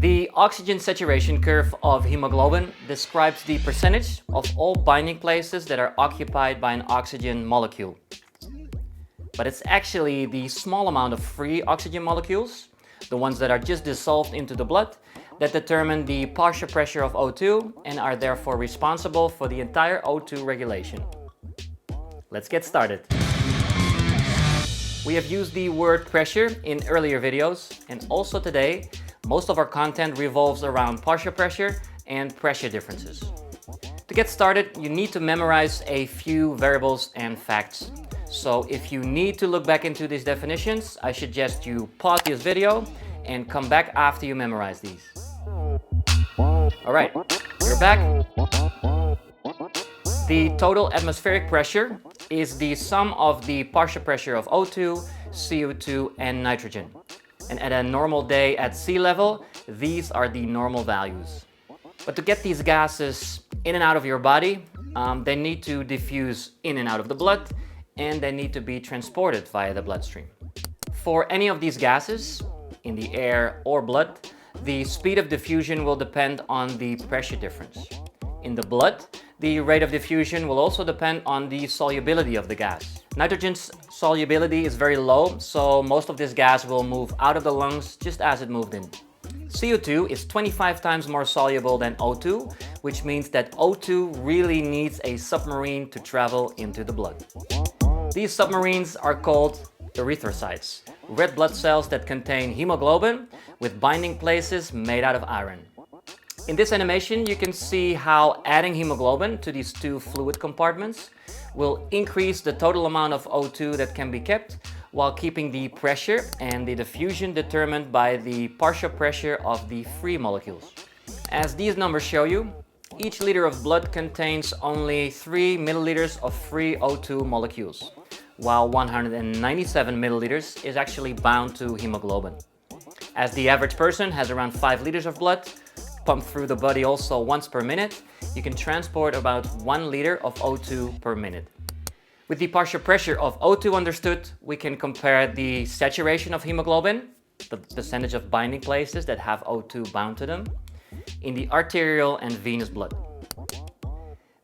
The oxygen saturation curve of hemoglobin describes the percentage of all binding places that are occupied by an oxygen molecule. But it's actually the small amount of free oxygen molecules, the ones that are just dissolved into the blood, that determine the partial pressure of O2 and are therefore responsible for the entire O2 regulation. Let's get started. We have used the word pressure in earlier videos, and also today, most of our content revolves around partial pressure and pressure differences. To get started, you need to memorize a few variables and facts. So if you need to look back into these definitions, I suggest you pause this video and come back after you memorize these. Alright, you're back. The total atmospheric pressure is the sum of the partial pressure of O2, CO2 and nitrogen. And at a normal day at sea level, these are the normal values. But to get these gases in and out of your body, they need to diffuse in and out of the blood, and they need to be transported via the bloodstream. For any of these gases, in the air or blood, the speed of diffusion will depend on the pressure difference. In the blood, the rate of diffusion will also depend on the solubility of the gas. Nitrogen's solubility is very low, so most of this gas will move out of the lungs just as it moved in. CO2 is 25 times more soluble than O2, which means that O2 really needs a submarine to travel into the blood. These submarines are called erythrocytes, red blood cells that contain hemoglobin with binding places made out of iron. In this animation, you can see how adding hemoglobin to these two fluid compartments will increase the total amount of O2 that can be kept, while keeping the pressure and the diffusion determined by the partial pressure of the free molecules. As these numbers show you, each liter of blood contains only 3 milliliters of free O2 molecules, while 197 milliliters is actually bound to hemoglobin. As the average person has around 5 liters of blood, pumped through the body also once per minute, you can transport about 1 liter of O2 per minute. With the partial pressure of O2 understood, we can compare the saturation of hemoglobin, the percentage of binding places that have O2 bound to them, in the arterial and venous blood.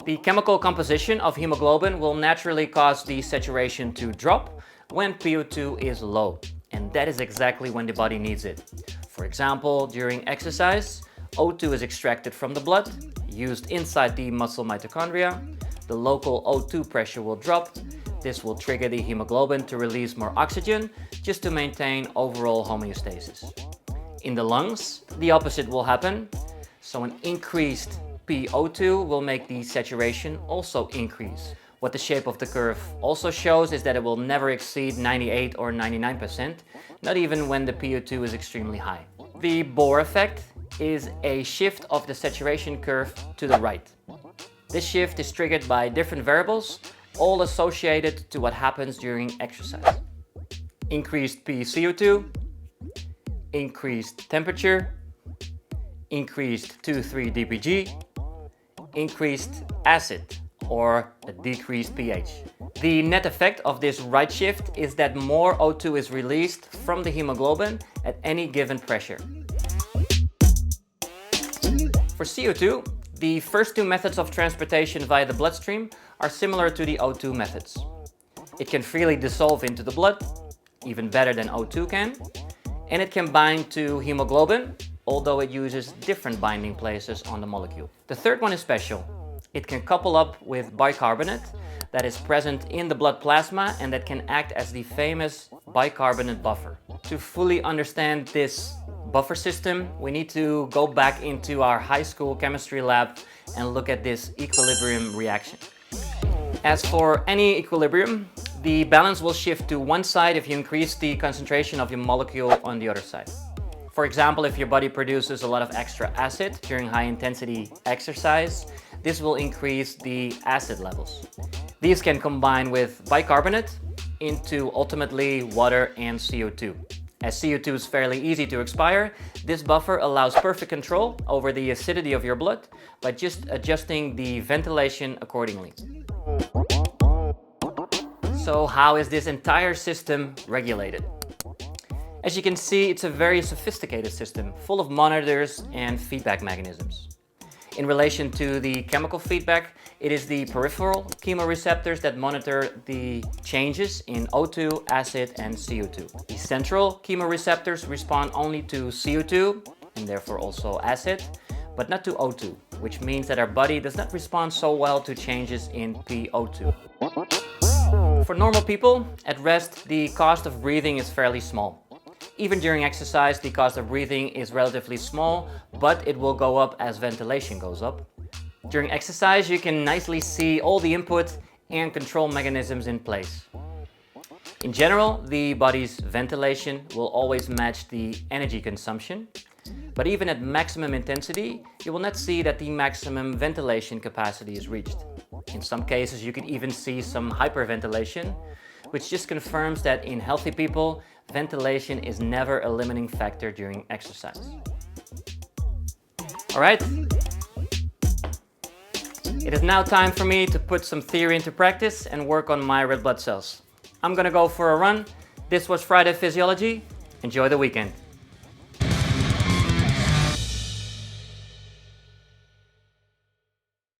The chemical composition of hemoglobin will naturally cause the saturation to drop when PO2 is low, and that is exactly when the body needs it. For example, during exercise, O2 is extracted from the blood, used inside the muscle mitochondria. The local O2 pressure will drop. This will trigger the hemoglobin to release more oxygen just to maintain overall homeostasis. In the lungs, the opposite will happen. So an increased PO2 will make the saturation also increase. What the shape of the curve also shows is that it will never exceed 98 or 99%, not even when the PO2 is extremely high. The Bohr effect is a shift of the saturation curve to the right. This shift is triggered by different variables, all associated to what happens during exercise. Increased pCO2, increased temperature, increased 2,3-DPG, increased acid, or a decreased pH. The net effect of this right shift is that more O2 is released from the hemoglobin at any given pressure. For CO2, the first two methods of transportation via the bloodstream are similar to the O2 methods. It can freely dissolve into the blood, even better than O2 can, and it can bind to hemoglobin, although it uses different binding places on the molecule. The third one is special. It can couple up with bicarbonate that is present in the blood plasma and that can act as the famous bicarbonate buffer. To fully understand this buffer system, we need to go back into our high school chemistry lab and look at this equilibrium reaction. As for any equilibrium, the balance will shift to one side if you increase the concentration of your molecule on the other side. For example, if your body produces a lot of extra acid during high intensity exercise, this will increase the acid levels. These can combine with bicarbonate into ultimately water and CO2. As CO2 is fairly easy to expire, this buffer allows perfect control over the acidity of your blood by just adjusting the ventilation accordingly. So how is this entire system regulated? As you can see, it's a very sophisticated system, full of monitors and feedback mechanisms. In relation to the chemical feedback, it is the peripheral chemoreceptors that monitor the changes in O2, acid, and CO2. The central chemoreceptors respond only to CO2, and therefore also acid, but not to O2, which means that our body does not respond so well to changes in PO2. For normal people, at rest, the cost of breathing is fairly small. Even during exercise, the cost of breathing is relatively small, but it will go up as ventilation goes up. During exercise, you can nicely see all the input and control mechanisms in place. In general, the body's ventilation will always match the energy consumption, but even at maximum intensity, you will not see that the maximum ventilation capacity is reached. In some cases, you can even see some hyperventilation, which just confirms that in healthy people, ventilation is never a limiting factor during exercise. All right. It is now time for me to put some theory into practice and work on my red blood cells. I'm gonna go for a run. This was Friday Physiology. Enjoy the weekend.